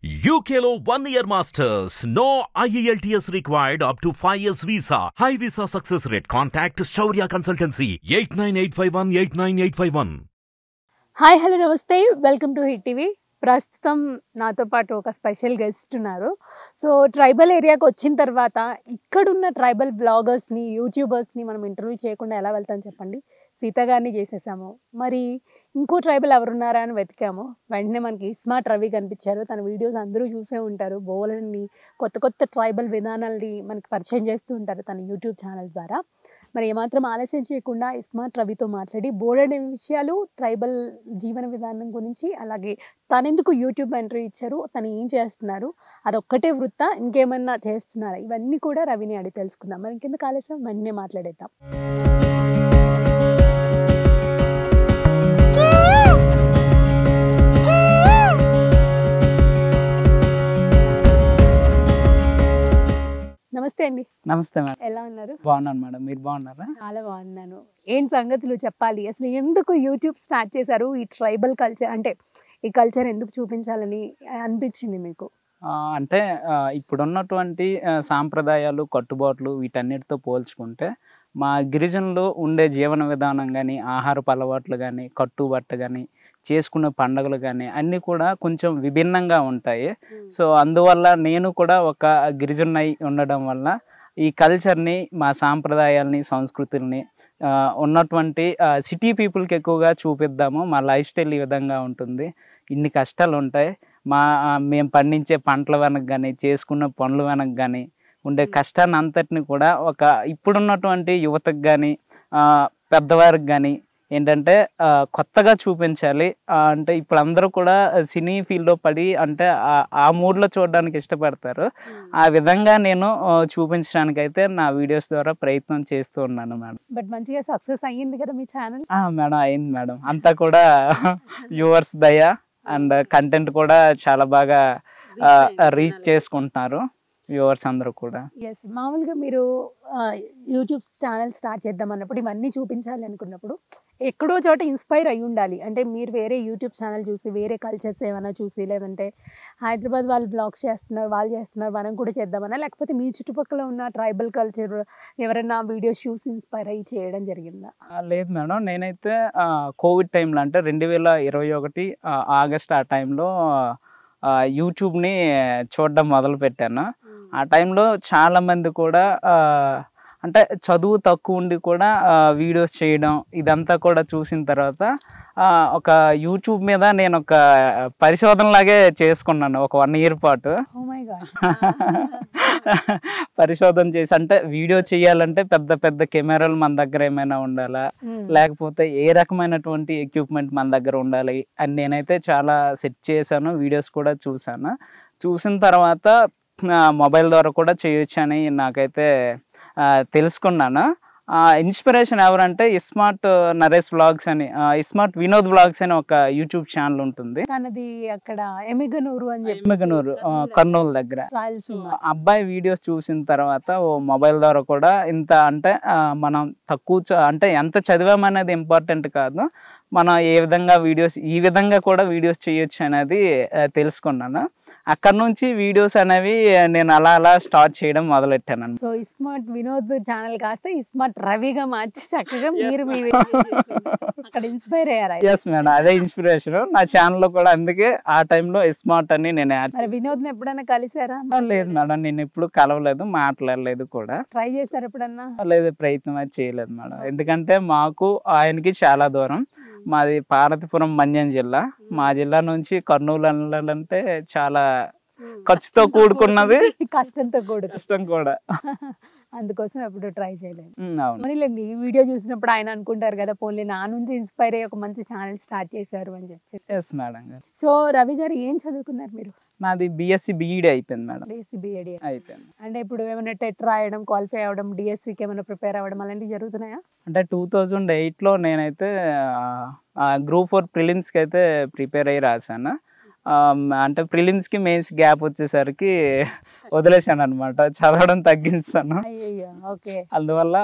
UKLO 1 year masters. No IELTS required up to 5 years visa. High visa success rate. Contact Shaurya Consultancy 89851 hi hello నమస్తే welcome to hit TV. ప్రస్తుతం నాతో పాటు ఒక special guest ఉన్నారు. So tribal ఏరియాకి వచ్చిన తర్వాత ఇక్కడున్న ట్రైబల్ బ్లాగర్స్ని యూట్యూబర్స్ని మనం ఇంటర్వ్యూ చేయకుండా ఎలా వెళ్తాం చెప్పండి. సీత గారిని చేసేసాము, మరి ఇంకో ట్రైబల్ ఎవరున్నారా అని వెతికాము. వెంటనే మనకి స్మార్ట్ రవి కనిపించారు. తన వీడియోస్ అందరూ చూసే ఉంటారు. బోలెడన్ని కొత్త కొత్త ట్రైబల్ విధానాలని మనకి పరిచయం చేస్తూ ఉంటారు తన యూట్యూబ్ ఛానల్ ద్వారా. మరి ఏమాత్రం ఆలస్యం చేయకుండా స్మార్ట్ రవితో మాట్లాడి బోలెడని విషయాలు ట్రైబల్ జీవన విధానం గురించి, అలాగే తనెందుకు యూట్యూబ్ ఎంట్రీ ఇచ్చారు, తను ఏం చేస్తున్నారు, అదొక్కటే వృత్త ఇంకేమన్నా చేస్తున్నారా, ఇవన్నీ కూడా రవిని అడిగి తెలుసుకుందాం. మరి ఇంకెందుకు ఆలస్యం, వెంటనే మాట్లాడేద్దాం. నమస్తే అండి. నమస్తే మేడం. ఎలా ఉన్నారు? బాగున్నాను మేడం, మీరు బాగున్నారా? చాలా బాగున్నాను. ఏం సంగతులు చెప్పాలి, అసలు ఎందుకు యూట్యూబ్ స్టార్ట్ చేశారు? ఈ ట్రైబల్ కల్చర్ అంటే ఈ కల్చర్ ఎందుకు చూపించాలని అనిపించింది మీకు? అంటే ఇప్పుడున్నటువంటి సాంప్రదాయాలు, కట్టుబాట్లు వీటన్నిటితో పోల్చుకుంటే మా గిరిజనులు ఉండే జీవన విధానం కానీ, ఆహారపు అలవాట్లు కానీ, కట్టుబట్ట కానీ, చేసుకునే పండుగలు కానీ అన్నీ కూడా కొంచెం విభిన్నంగా ఉంటాయి. సో అందువల్ల నేను కూడా ఒక గిరిజనై ఉండడం వల్ల ఈ కల్చర్ని, మా సాంప్రదాయాల్ని, సంస్కృతుల్ని ఉన్నటువంటి సిటీ పీపుల్కి ఎక్కువగా చూపిద్దాము. మా లైఫ్ స్టైల్ ఈ విధంగా ఉంటుంది, ఇన్ని కష్టాలు ఉంటాయి, మేము పండించే పంటల వెనక కానీ, చేసుకున్న పనుల వెనక కానీ ఉండే కష్టాన్ని అంతటిని కూడా ఒక ఇప్పుడున్నటువంటి యువతకు కానీ, పెద్దవారికి కానీ ఏంటంటే కొత్తగా చూపించాలి. అంటే ఇప్పుడు అందరూ కూడా సినీ ఫీల్డ్లో పడి అంటే ఆ మూడ్లో చూడడానికి ఇష్టపడతారు. ఆ విధంగా నేను చూపించడానికైతే నా వీడియోస్ ద్వారా ప్రయత్నం చేస్తూ ఉన్నాను మేడం. బట్ మంచిగా సక్సెస్ అయ్యింది కదా మీ ఛానల్? మేడం అయింది మేడం. అంతా కూడా వ్యూవర్స్ దయ అండ్ కంటెంట్ కూడా చాలా బాగా రీచ్ చేసుకుంటున్నారు వ్యూవర్స్ అందరూ కూడా. ఎస్, మామూలుగా మీరు యూట్యూబ్ ఛానల్ స్టార్ట్ చేద్దాం అన్నప్పుడు, ఇవన్నీ చూపించాలి అనుకున్నప్పుడు ఎక్కడో చోట ఇన్స్పైర్ అయ్యి ఉండాలి. అంటే మీరు వేరే యూట్యూబ్ ఛానల్ చూసి, వేరే కల్చర్స్ ఏమైనా చూసి, లేదంటే హైదరాబాద్ వాళ్ళు బ్లాగ్స్ చేస్తున్నారు, వాళ్ళు చేస్తున్నారు, మనం కూడా చేద్దామన్నా, లేకపోతే మీ చుట్టుపక్కల ఉన్న ట్రైబల్ కల్చర్ ఎవరైనా వీడియోస్ చూసి ఇన్స్పైర్ అయ్యి చేయడం జరిగిందా? లేదు మేడం, నేనైతే కోవిడ్ టైంలో అంటే 2021 ఆగస్ట్ ఆ టైంలో యూట్యూబ్ని చూడడం మొదలుపెట్టాను. ఆ టైంలో చాలామంది కూడా అంటే చదువు తక్కువ ఉండి కూడా వీడియోస్ చేయడం ఇదంతా కూడా చూసిన తర్వాత ఒక యూట్యూబ్ మీద నేను ఒక పరిశోధనలాగే చేసుకున్నాను ఒక 1 year పాటు. పరిశోధన చేసి, అంటే వీడియో చేయాలంటే పెద్ద పెద్ద కెమెరాలు మన దగ్గర ఏమైనా ఉండాలా, లేకపోతే ఏ రకమైనటువంటి ఎక్విప్మెంట్ మన దగ్గర ఉండాలి అని నేనైతే చాలా సెట్ చేశాను. వీడియోస్ కూడా చూసాను. చూసిన తర్వాత మొబైల్ ద్వారా కూడా చేయొచ్చు అని నాకైతే తెలుసుకున్నాను. ఇన్స్పిరేషన్ ఎవరంటే స్మార్ట్ నరేష్ వ్లాగ్స్ అని, స్మార్ట్ వినోద్ వ్లాగ్స్ అని ఒక యూట్యూబ్ ఛానల్ ఉంటుంది. తనది అక్కడ ఎమ్మిగనూరు అని చెప్పి, ఎమ్మిగనూరు కర్నూలు దగ్గర. అబ్బాయి వీడియోస్ చూసిన తర్వాత ఓ మొబైల్ ద్వారా కూడా ఇంత అంటే మనం తక్కువ అంటే ఎంత చదివామనేది ఇంపార్టెంట్ కాదు, మనం ఏ విధంగా వీడియోస్ ఈ విధంగా కూడా వీడియోస్ చేయొచ్చు అనేది తెలుసుకున్నాను. అక్కడ నుంచి వీడియోస్ అనేవి నేను అలా అలా స్టార్ట్ చేయడం మొదలెట్టాను. సో స్మార్ట్ వినోద్ ఛానల్ కాస్త స్మార్ట్ రవిగా మార్చి చక్కగా మీరు అక్కడ ఇన్స్పైర్ అయ్యారా? ఎస్ మేడం, అదే ఇన్స్పిరేషన్ నా ఛానల్లో కూడా. అందుకే ఆ టైంలో స్మార్ట్ అని నేను వినోద్ ని ఎప్పుడైనా కలిసారా? లేదు మేడం, నేను ఎప్పుడు కలవలేదు, మాట్లాడలేదు కూడా. ట్రై చేశారు ఎప్పుడన్నా? లేదు, ప్రయత్నం అది చేయలేదు మేడం. ఎందుకంటే మాకు ఆయనకి చాలా దూరం. మాది పార్వతీపురం మన్యం జిల్లా. మా జిల్లా నుంచి కర్నూలు వెళ్ళాలంటే చాలా ఖర్చుతో కూడుకున్నది, కష్టం కూడా. అందుకోసం ఎప్పుడు ట్రై చేయలేదు. అవునులేండి, ఈ వీడియో చూసినప్పుడు ఆయన అనుకుంటారు కదా, పోన్లే నా నుంచి ఇన్స్పైర్ అయ్యి ఒక మంచి ఛానల్ స్టార్ట్ చేశారు అని చెప్పి. ఎస్ మేడం గారు. సో రవి గారు ఏం చదువుకున్నారు మీరు? నాది BSc BEd అయిపోయింది మేడం. BSc BEd అయిపోయింది. అయిపోయింది. అంటే ఇప్పుడు ఏమైనా టెట్ రాయడం, క్వాలిఫై అవ్వడం, డిఎస్సికి ఏమైనా ప్రిపేర్ అవ్వడం అలాంటివి జరుగుతున్నాయా? అంటే 2008లో నేనైతే Group 4 ప్రిలిమ్స్కి అయితే ప్రిపేర్ అయ్యి రాశాను. అంటే ప్రిలిమ్స్కి మెయిన్స్ గ్యాప్ వచ్చేసరికి వదిలేశాను అనమాట, చదవడం తగ్గించాను. అందువల్ల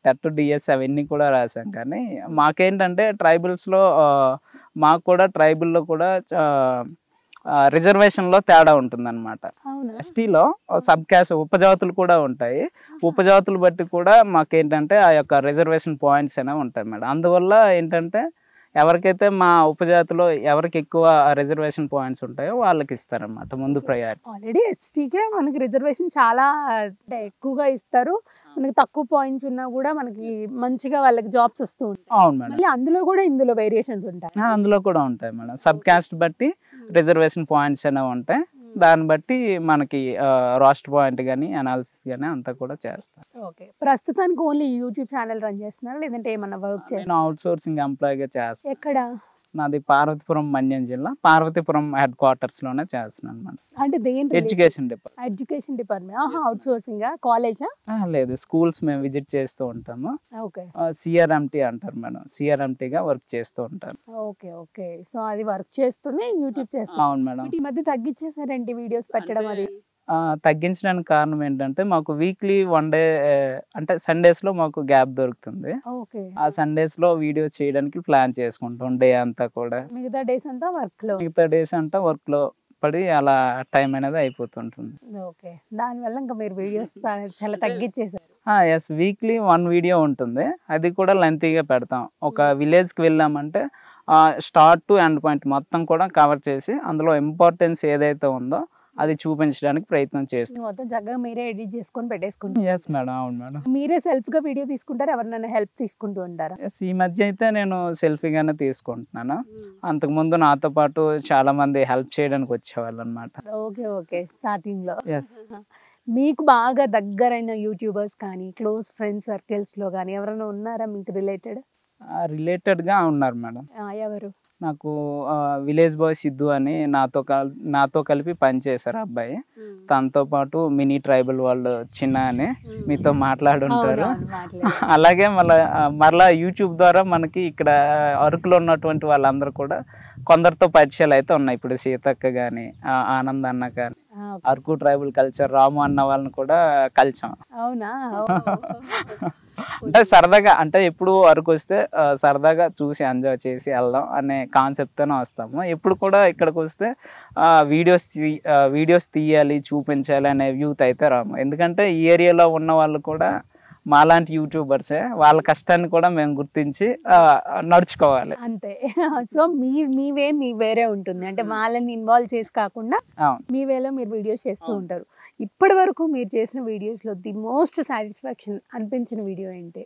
టెట్ డిఎస్ అవన్నీ కూడా రాశాం. కానీ మాకేంటంటే ట్రైబల్స్లో మాకు కూడా ట్రైబుల్లో కూడా రిజర్వేషన్లో తేడా ఉంటుందన్నమాట. అవునా? ఎస్టీలో సబ్ క్యాస్ట్ ఉపజాతులు కూడా ఉంటాయి. ఉపజాతులు బట్టి కూడా మాకేంటంటే ఆ యొక్క రిజర్వేషన్ పాయింట్స్ అనేవి ఉంటాయి మేడం. అందువల్ల ఏంటంటే ఎవరికైతే మా ఉపజాతిలో ఎవరికి ఎక్కువ రిజర్వేషన్ పాయింట్స్ ఉంటాయో వాళ్ళకి ఇస్తారన్నమాట ముందు ప్రయారిటీ. ఆల్రెడీ ఎస్టీకే మనకి రిజర్వేషన్ చాలా అంటే ఎక్కువగా ఇస్తారు. మనకి తక్కువ పాయింట్స్ ఉన్నా కూడా మనకి మంచిగా వాళ్ళకి జాబ్స్ వస్తూ ఉంటాయి. అవును మేడం. మళ్ళీ అందులో కూడా ఇందులో వేరియేషన్స్ ఉంటాయి. అందులో కూడా ఉంటాయి మేడం. సబ్ క్యాస్ట్ బట్టి రిజర్వేషన్ పాయింట్స్ అనేవి ఉంటాయి. దాన్ని బట్టి మనకి రాష్ట్ర పాయింట్ కానీ అనాలిసిస్ కానీ అంతా కూడా చేస్తారు. ఓకే, ప్రస్తుతానికి ఓన్లీ యూట్యూబ్ ఛానల్ రన్ చేస్తున్నారా లేదంటే ఏమన్నా వర్క్ నేను చేస్తారా? అవుట్ సోర్సింగ్ ఎంప్లాయీగా చేస్తాను. ఎక్కడ? నాది పార్వతీపురం, మన్యం జిల్లా పార్వతీపురం హెడ్ క్వార్టర్స్లోనే చేస్తున్నాను అనమాట. అంటే దేని education department. Education department. Out sourcing కాలేజా? లేదు, స్కూల్స్ మేము విజిట్ చేస్తూ ఉంటాము. ఓకే సిఆర్ఎంటీ అంటారు మేడం. సిఆర్ఎంటీగా వర్క్ చేస్తూ ఉంటాను. Okay okay. సో అది వర్క్ చేస్తూనే యూట్యూబ్ చేస్తాను. అవును మేడం. ఈ మధ్య తగ్గించేసారండి వీడియోస్ పెట్టడం అది? తగ్గించడానికి కారణం ఏంటంటే మాకు వీక్లీ 1 డే అంటే సండేస్లో మాకు గ్యాప్ దొరుకుతుంది. ఓకే. ఆ సండేస్లో వీడియో చేయడానికి ప్లాన్ చేసుకుంటాం డే అంతా కూడా. మిగతా డేస్ అంతా వర్క్ లో? మిగతా డేస్ అంతా వర్క్లో పడి అలా టైం అనేది అయిపోతుంటుంది. ఓకే, దానివల్ల ఇంకా మీరు వీడియోస్ చాలా తగ్గించేసారు. ఎస్, వీక్లీ 1 వీడియో ఉంటుంది. అది కూడా లెంతీగా పెడతాం. ఒక విలేజ్కి వెళ్ళామంటే స్టార్ట్ టు ఎండ్ పాయింట్ మొత్తం కూడా కవర్ చేసి అందులో ఇంపార్టెన్స్ ఏదైతే ఉందో అది చూపించడానికి ప్రయత్నం చేస్తాం. మొత్తం చక్కగా మీరే ఎడిట్ చేసుకొని పెట్టేసుకుంటారు? Yes madam. అవును మేడం. మీరే సెల్ఫ్ గా వీడియో తీసుకుంటారు, ఎవరినైనా హెల్ప్ తీసుకుంటూ ఉంటారా? ఎస్, ఈ మధ్య అయితే నేను సెల్ఫీగానే తీసుకుంటున్నాను. అంతకుముందు నాతో పాటు చాలా మంది హెల్ప్ చేయడానికి వచ్చేవాళ్ళు అనమాట. Okay okay. స్టార్టింగ్ లో ఎస్. మీకు బాగా దగ్గరైన యూట్యూబర్స్ కానీ క్లోజ్ ఫ్రెండ్ సర్కిల్స్ లో కానీ ఎవరైనా ఉన్నారా మీకు రిలేటెడ్? రిలేటెడ్గా ఉన్నారు మేడం. ఎవరు? నాకు విలేజ్ బాయ్ సిద్ధు అని నాతో కలిపి పనిచేశారు అబ్బాయి. తనతో పాటు మినీ ట్రైబల్ వాళ్ళు చిన్న అని మీతో మాట్లాడుంటారు. అలాగే మరలా యూట్యూబ్ ద్వారా మనకి ఇక్కడ అరకులో ఉన్నటువంటి వాళ్ళందరూ కూడా కొందరితో పరిచయాలు అయితే ఉన్నాయి. ఇప్పుడు సీతక్క కానీ, ఆనంద్ అన్న కానీ, అరకు ట్రైబల్ కల్చర్ రాము అన్న వాళ్ళని కూడా కలిసాం. అవునా? అంటే సరదాగా, అంటే ఎప్పుడు అరకు వస్తే సరదాగా చూసి ఎంజాయ్ చేసి వెళ్దాం అనే కాన్సెప్ట్తోనే వస్తాము. ఎప్పుడు కూడా ఇక్కడికి వస్తే వీడియోస్ తీయాలి, చూపించాలి అనే వ్యూత్ అయితే రాము. ఎందుకంటే ఈ ఏరియాలో ఉన్న వాళ్ళు కూడా మాలాంటి యూట్యూబర్సే. వాళ్ళ కష్టాన్ని కూడా మేము గుర్తించి నడుచుకోవాలి అంతే. సో మీ వేరే ఉంటుంది, అంటే వాళ్ళని ఇన్వాల్వ్ చేసి కాకుండా మీ వేలో మీరు వీడియోస్ చేస్తూ ఉంటారు. ఇప్పటి వరకు మీరు చేసిన వీడియోస్ లో ది మోస్ట్ సాటిస్ఫాక్షన్ అనిపించిన వీడియో ఏంటి?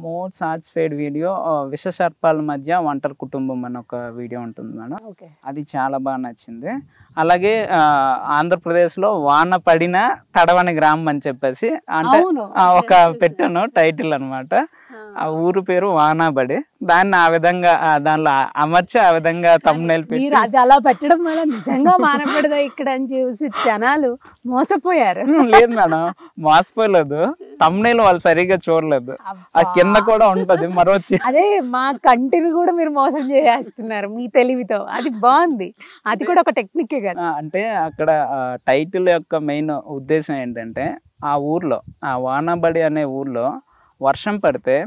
మోస్ట్ సాటిస్ఫైడ్ వీడియో విష సర్పాల మధ్య ఒంటరి కుటుంబం అని ఒక వీడియో ఉంటుంది మేడం. అది చాలా బాగా నచ్చింది. అలాగే ఆంధ్రప్రదేశ్లో వాన పడిన తడవని గ్రామం అని చెప్పేసి అంటే ఒక పెట్టాను టైటిల్ అనమాట. ఆ ఊరు పేరు వానాబడి. దాన్ని ఆ విధంగా దానిలో అమర్చి ఆ విధంగా thumbnail పెట్టి అది అలా పెట్టడం వల్ల నిజంగా వానపడదా ఇక్కడ అని చూసి జనాలు మోసపోయారు. లేదు మేడం, మోసపోలేదు. thumbnail వాళ్ళు సరిగా చూడలేదు. ఆ కింద కూడా ఉంటది మరొచ్చి. అదే మా కంటిని కూడా మీరు మోసం చేస్తున్నారు మీ తెలివితో. అది బాగుంది, అది కూడా ఒక టెక్నిక్ కదా. అంటే అక్కడ టైటిల్ యొక్క మెయిన్ ఉద్దేశం ఏంటంటే ఆ ఊర్లో, ఆ వానాబడి అనే ఊర్లో వర్షం పడితే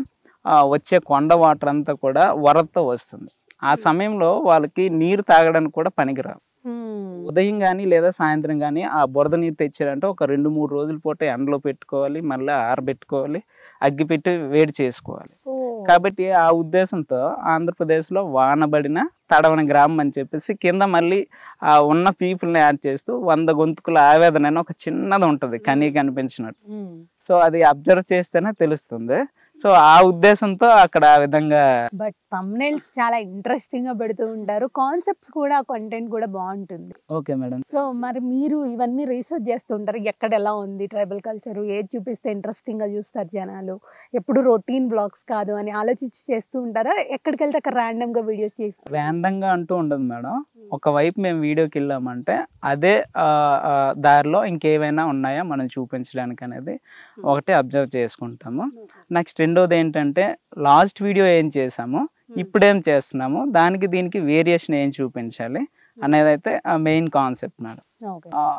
వచ్చే కొండ వాటర్ అంతా కూడా వరదతో వస్తుంది. ఆ సమయంలో వాళ్ళకి నీరు తాగడానికి కూడా పనికిరాదు. ఉదయం కానీ లేదా సాయంత్రం కానీ ఆ బురద నీరు తెచ్చారంటే ఒక 2-3 రోజుల పూట ఎండలో పెట్టుకోవాలి, మళ్ళీ ఆరబెట్టుకోవాలి, అగ్గి పెట్టి వేడి చేసుకోవాలి. కాబట్టి ఆ ఉద్దేశంతో ఆంధ్రప్రదేశ్లో వానబడిన తడవని గ్రామం అని చెప్పేసి కింద మళ్ళీ ఆ ఉన్న పీపుల్ని యాడ్ చేస్తూ 100 గొంతుకుల ఆవేదన అని ఒక చిన్నది ఉంటుంది కనీ కనిపించినట్టు. సో అది అబ్జర్వ్ చేస్తేనే తెలుస్తుంది. సో ఆ ఉద్దేశంతో అక్కడ ఆ విధంగా. బట్ thumbnails చాలా ఇంట్రెస్టింగ్ గా పెడుతూ ఉంటారు, కాన్సెప్ట్స్ కూడా, కంటెంట్ కూడా బాగుంటుంది. Okay madam. సో మరి మీరు ఇవన్నీ రీసెర్చ్ చేస్తూ ఉంటారు, ఎక్కడ ఎలా ఉంది ట్రైబల్ కల్చర్, ఏది చూపిస్తే ఇంట్రెస్టింగ్ గా చూస్తారు జనాలు, ఎప్పుడు రొటీన్ బ్లాగ్స్ కాదు అని ఆలోచించి చేస్తూ ఉంటారా? ఎక్కడికి వెళ్తే అక్కడ ర్యాండమ్ గా వీడియోస్ చేసి? ర్యాండమ్ గా అంటూ ఉండదు మేడం. ఒకవైపు మేము వీడియోకి వెళ్ళామంటే అదే దారిలో ఇంకేమైనా ఉన్నాయా మనం చూపించడానికి అనేది ఒకటి అబ్జర్వ్ చేసుకుంటాము. నెక్స్ట్ రెండోది ఏంటంటే లాస్ట్ వీడియో ఏం చేసాము, ఇప్పుడేం చేస్తున్నాము, దానికి దీనికి వేరియేషన్ ఏం చూపించాలి అనేది అయితే మెయిన్ కాన్సెప్ట్ మేడం.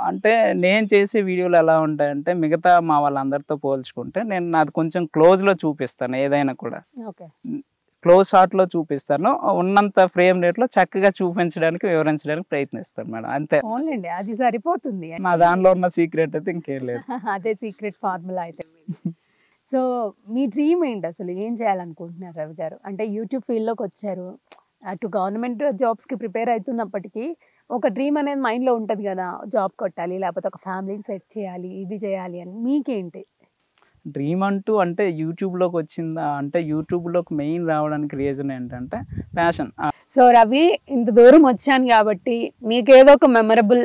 అంటే నేను చేసే వీడియోలు ఎలా ఉంటాయంటే మిగతా మా వాళ్ళందరితో పోల్చుకుంటే నేను నాది కొంచెం క్లోజ్లో చూపిస్తాను. ఏదైనా కూడా క్లోజ్ షాట్లో చూపిస్తాను, ఉన్నంత ఫ్రేమ్ రేట్లో చక్కగా చూపించడానికి వివరించడానికి ప్రయత్నిస్తాను మేడం, అంతే. అవునండి, అది సరిపోతుంది. నా దానిలో ఉన్న సీక్రెట్ అయితే ఇంకేం లేదు. అదే సీక్రెట్ ఫార్ములా అయితే. సో మీ డ్రీమ్ ఏంటి అసలు? ఏం చేయాలనుకుంటున్నారు రవి గారు? అంటే యూట్యూబ్ ఫీల్డ్లోకి వచ్చారు, అటు గవర్నమెంట్ జాబ్స్కి ప్రిపేర్ అవుతున్నప్పటికీ ఒక డ్రీమ్ అనేది మైండ్లో ఉంటుంది కదా, జాబ్ కొట్టాలి లేకపోతే ఒక ఫ్యామిలీని సెట్ చేయాలి, ఇది చేయాలి అని. మీకేంటి డ్రీమ్ అంటూ అంటే యూట్యూబ్లోకి వచ్చిందా అంటే, యూట్యూబ్లోకి మెయిన్ రావడానికి రీజన్ ఏంటంటే ప్యాషన్. సో రవి, ఇంత దూరం వచ్చాను కాబట్టి మీకు ఏదో ఒక మెమరబుల్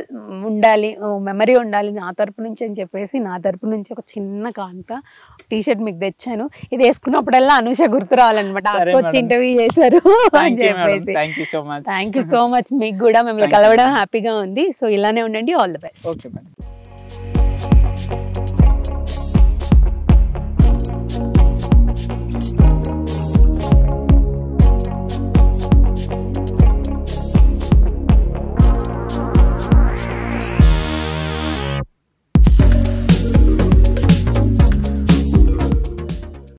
ఉండాలి, మెమరీ ఉండాలి నా తరపు నుంచి అని చెప్పేసి నా తరపు నుంచి ఒక చిన్న కానుక టీషర్ట్ మీకు తెచ్చాను. ఇది వేసుకున్నప్పుడల్లా అనూష గుర్తు రావాలన్నమాట, వచ్చి ఇంటర్వ్యూ చేశారు అని చెప్పేసి. Thank you so much. మీకు కూడా మిమ్మల్ని కలవడం హ్యాపీగా ఉంది. సో ఇలానే ఉండండి, all the best. Okay madam.